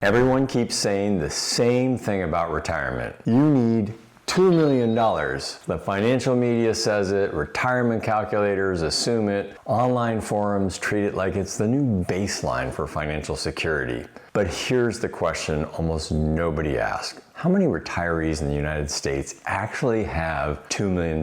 Everyone keeps saying the same thing about retirement. You need $2 million. The financial media says it, retirement calculators assume it, online forums treat it like it's the new baseline for financial security. But here's the question almost nobody asks. How many retirees in the United States actually have $2 million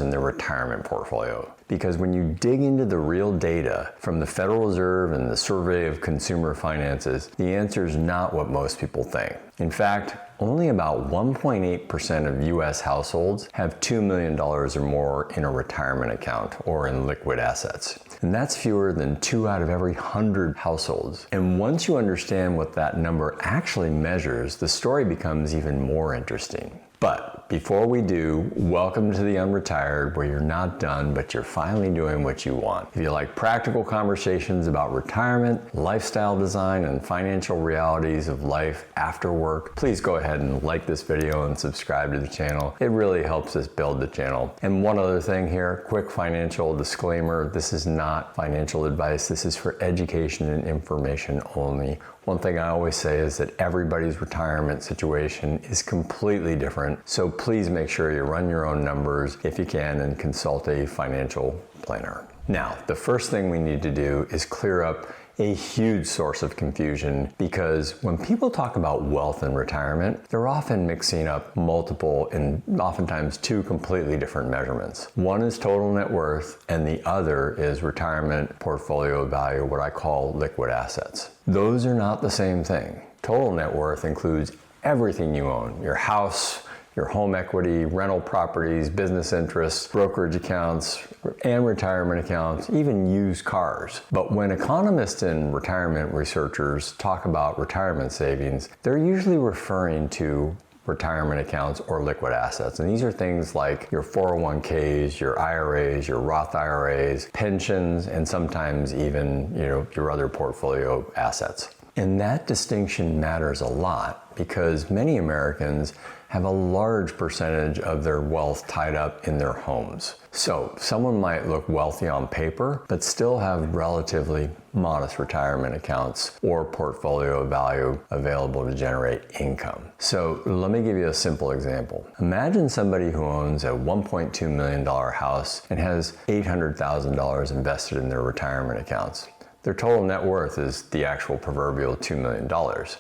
in their retirement portfolio? Because when you dig into the real data from the Federal Reserve and the Survey of Consumer Finances, the answer is not what most people think. In fact, only about 1.8% of U.S. households have $2 million or more in a retirement account or in liquid assets. And that's fewer than 2 out of every 100 households. And once you understand what that number actually measures, the story becomes even more interesting. But before we do, welcome to the UnRetired, where you're not done, but you're finally doing what you want. If you like practical conversations about retirement, lifestyle design, and financial realities of life after work, please go ahead and like this video and subscribe to the channel. It really helps us build the channel. And one other thing here, quick financial disclaimer, this is not financial advice. This is for education and information only. One thing I always say is that everybody's retirement situation is completely different, so please make sure you run your own numbers if you can and consult a financial planner. Now, the first thing we need to do is clear up a huge source of confusion, because when people talk about wealth and retirement, they're often mixing up multiple and oftentimes 2 completely different measurements. One is total net worth and the other is retirement portfolio value, what I call liquid assets. Those are not the same thing. Total net worth includes everything you own, your house, your home equity, rental properties, business interests, brokerage accounts, and retirement accounts, even used cars. But when economists and retirement researchers talk about retirement savings, they're usually referring to retirement accounts or liquid assets. And these are things like your 401ks, your IRAs, your Roth IRAs, pensions, and sometimes even, your other portfolio assets. And that distinction matters a lot because many Americans have a large percentage of their wealth tied up in their homes. So someone might look wealthy on paper, but still have relatively modest retirement accounts or portfolio value available to generate income. So let me give you a simple example. Imagine somebody who owns a $1.2 million house and has $800,000 invested in their retirement accounts. Their total net worth is the actual proverbial $2 million.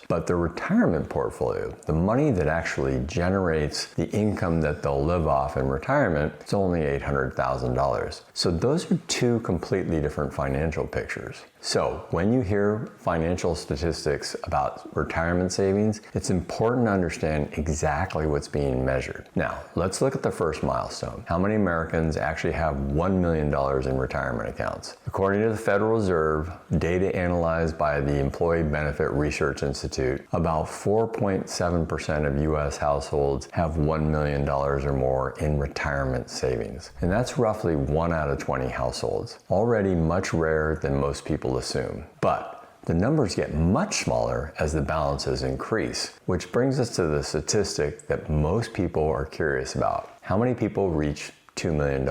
But the retirement portfolio, the money that actually generates the income that they'll live off in retirement, it's only $800,000. So those are 2 completely different financial pictures. So when you hear financial statistics about retirement savings, it's important to understand exactly what's being measured. Now, let's look at the first milestone. How many Americans actually have $1 million in retirement accounts? According to the Federal Reserve, data analyzed by the Employee Benefit Research Institute, about 4.7% of U.S. households have $1 million or more in retirement savings. And that's roughly 1 out of 20 households, already much rarer than most people assume. But the numbers get much smaller as the balances increase, which brings us to the statistic that most people are curious about. How many people reach $2 million?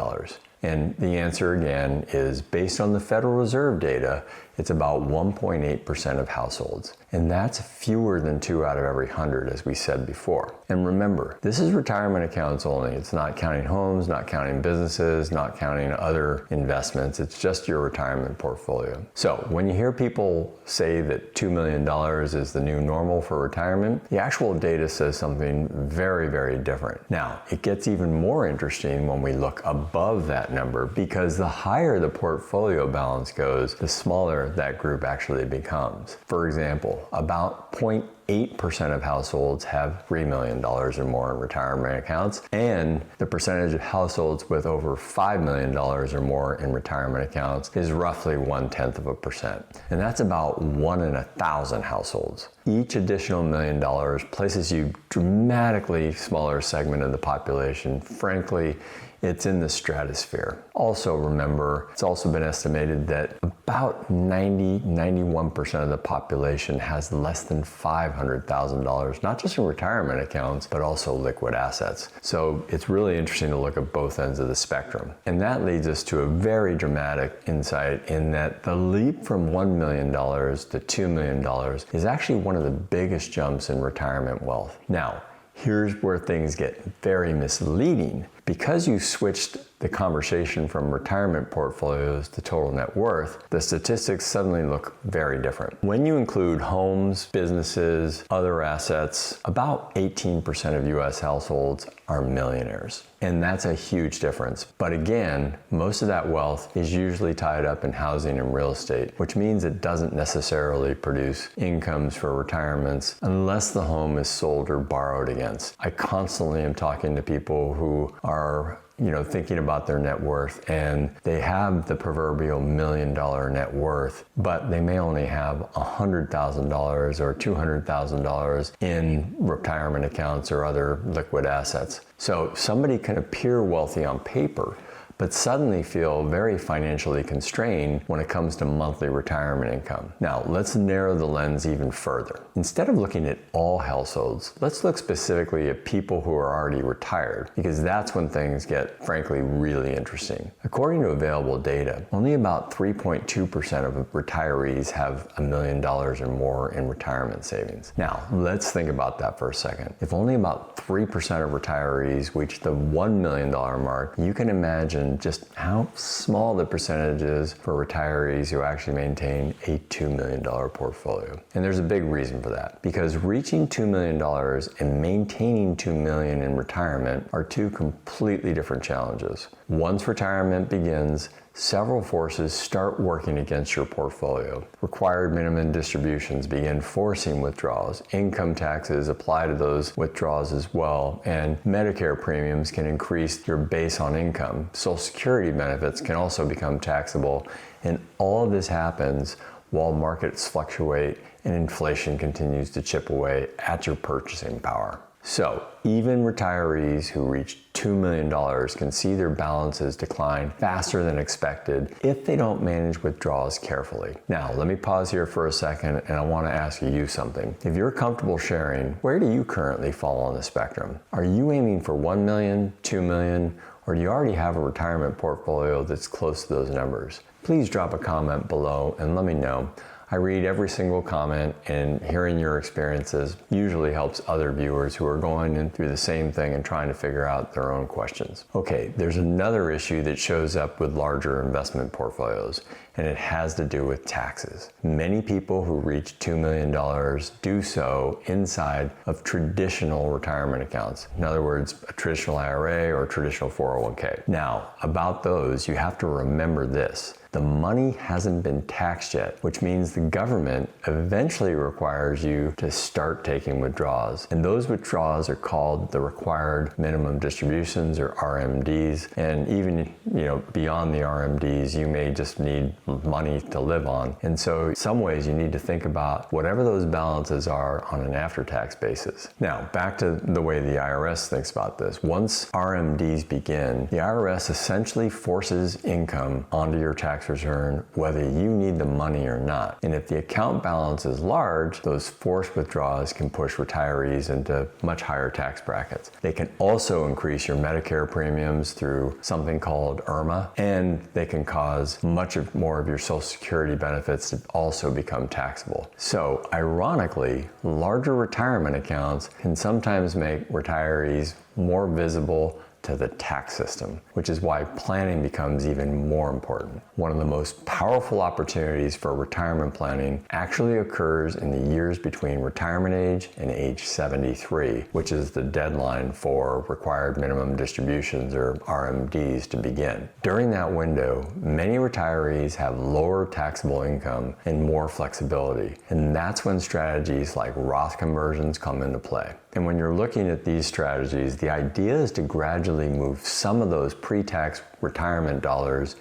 And the answer again is, based on the Federal Reserve data, it's about 1.8% of households. And that's fewer than 2 out of every 100, as we said before. And remember, this is retirement accounts only. It's not counting homes, not counting businesses, not counting other investments. It's just your retirement portfolio. So when you hear people say that $2 million is the new normal for retirement, the actual data says something very, very different. Now, it gets even more interesting when we look above that number, because the higher the portfolio balance goes, the smaller that group actually becomes. For example, about 0.8% of households have $3 million or more in retirement accounts, and the percentage of households with over $5 million or more in retirement accounts is roughly 0.1%. And that's about 1 in 1,000 households. Each additional $1 million places you dramatically smaller segment of the population, frankly, It's in the stratosphere. Also remember, it's also been estimated that about 91% of the population has less than $500,000, not just in retirement accounts, but also liquid assets. So it's really interesting to look at both ends of the spectrum. And that leads us to a very dramatic insight in that the leap from $1 million to $2 million is actually one of the biggest jumps in retirement wealth. Now, here's where things get very misleading. Because you switched the conversation from retirement portfolios to total net worth, the statistics suddenly look very different. When you include homes, businesses, other assets, about 18% of US households are millionaires. And that's a huge difference. But again, most of that wealth is usually tied up in housing and real estate, which means it doesn't necessarily produce incomes for retirements unless the home is sold or borrowed against. I constantly am talking to people who are thinking about their net worth, and they have the proverbial $1 million net worth, but they may only have $100,000 or $200,000 in retirement accounts or other liquid assets. So somebody can appear wealthy on paper, but suddenly feel very financially constrained when it comes to monthly retirement income. Now, let's narrow the lens even further. Instead of looking at all households, let's look specifically at people who are already retired, because that's when things get, frankly, really interesting. According to available data, only about 3.2% of retirees have $1 million or more in retirement savings. Now, let's think about that for a second. If only about 3% of retirees reach the $1 million mark, you can imagine just how small the percentage is for retirees who actually maintain a $2 million portfolio. And there's a big reason for that, because reaching $2 million and maintaining $2 million in retirement are two completely different challenges. Once retirement begins, several forces start working against your portfolio. Required minimum distributions begin forcing withdrawals. Income taxes apply to those withdrawals as well. And Medicare premiums can increase your base on income. Social Security benefits can also become taxable. And all of this happens while markets fluctuate and inflation continues to chip away at your purchasing power. So even retirees who reach $2 million can see their balances decline faster than expected if they don't manage withdrawals carefully. Now, let me pause here for a second, and I want to ask you something. If you're comfortable sharing, where do you currently fall on the spectrum? Are you aiming for $1 million, $2 million, or do you already have a retirement portfolio that's close to those numbers? Please drop a comment below and let me know. I read every single comment, and hearing your experiences usually helps other viewers who are going through the same thing and trying to figure out their own questions. Okay, there's another issue that shows up with larger investment portfolios, and it has to do with taxes. Many people who reach $2 million do so inside of traditional retirement accounts. In other words, a traditional IRA or a traditional 401k. Now, about those, you have to remember this. The money hasn't been taxed yet, which means the government eventually requires you to start taking withdrawals. And those withdrawals are called the required minimum distributions, or RMDs. And even, beyond the RMDs, you may just need money to live on. And so in some ways you need to think about whatever those balances are on an after-tax basis. Now, back to the way the IRS thinks about this. Once RMDs begin, the IRS essentially forces income onto your tax return whether you need the money or not. And if the account balance is large, those forced withdrawals can push retirees into much higher tax brackets. They can also increase your Medicare premiums through something called IRMAA, and they can cause much more of your Social Security benefits to also become taxable. So ironically, larger retirement accounts can sometimes make retirees more visible to the tax system, which is why planning becomes even more important. One of the most powerful opportunities for retirement planning actually occurs in the years between retirement age and age 73, which is the deadline for required minimum distributions, or RMDs, to begin. During that window, many retirees have lower taxable income and more flexibility, and that's when strategies like Roth conversions come into play. And when you're looking at these strategies, the idea is to gradually move some of those pre-tax retirement dollars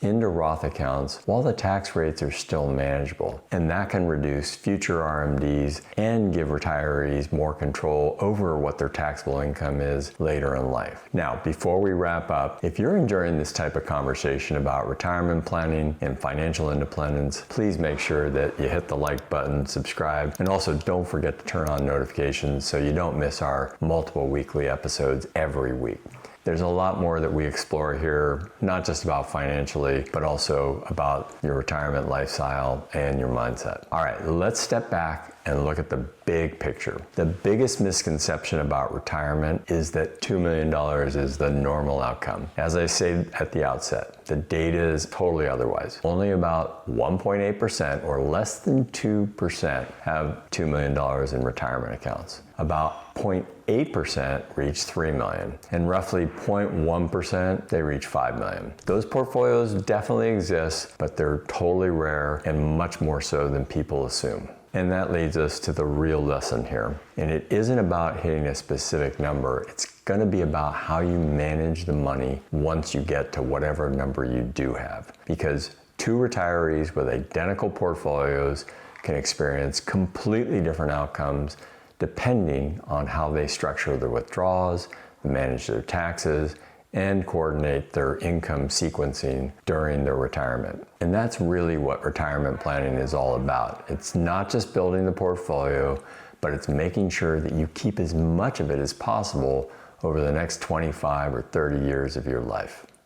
into Roth accounts while the tax rates are still manageable. And that can reduce future RMDs and give retirees more control over what their taxable income is later in life. Now, before we wrap up, if you're enjoying this type of conversation about retirement planning and financial independence, please make sure that you hit the like button, subscribe, and also don't forget to turn on notifications so you don't miss our multiple weekly episodes every week. There's a lot more that we explore here, not just about financially, but also about your retirement lifestyle and your mindset. All right, let's step back and look at the big picture. The biggest misconception about retirement is that $2 million is the normal outcome. As I said at the outset, the data is totally otherwise. Only about 1.8% or less than 2% have $2 million in retirement accounts. About 0.8% reach 3 million, and roughly 0.1% they reach 5 million. Those portfolios definitely exist, but they're totally rare and much more so than people assume. And that leads us to the real lesson here. And it isn't about hitting a specific number. It's going to be about how you manage the money once you get to whatever number you do have. Because two retirees with identical portfolios can experience completely different outcomes depending on how they structure their withdrawals, manage their taxes, and coordinate their income sequencing during their retirement. And that's really what retirement planning is all about. It's not just building the portfolio, but it's making sure that you keep as much of it as possible over the next 25 or 30 years of your life.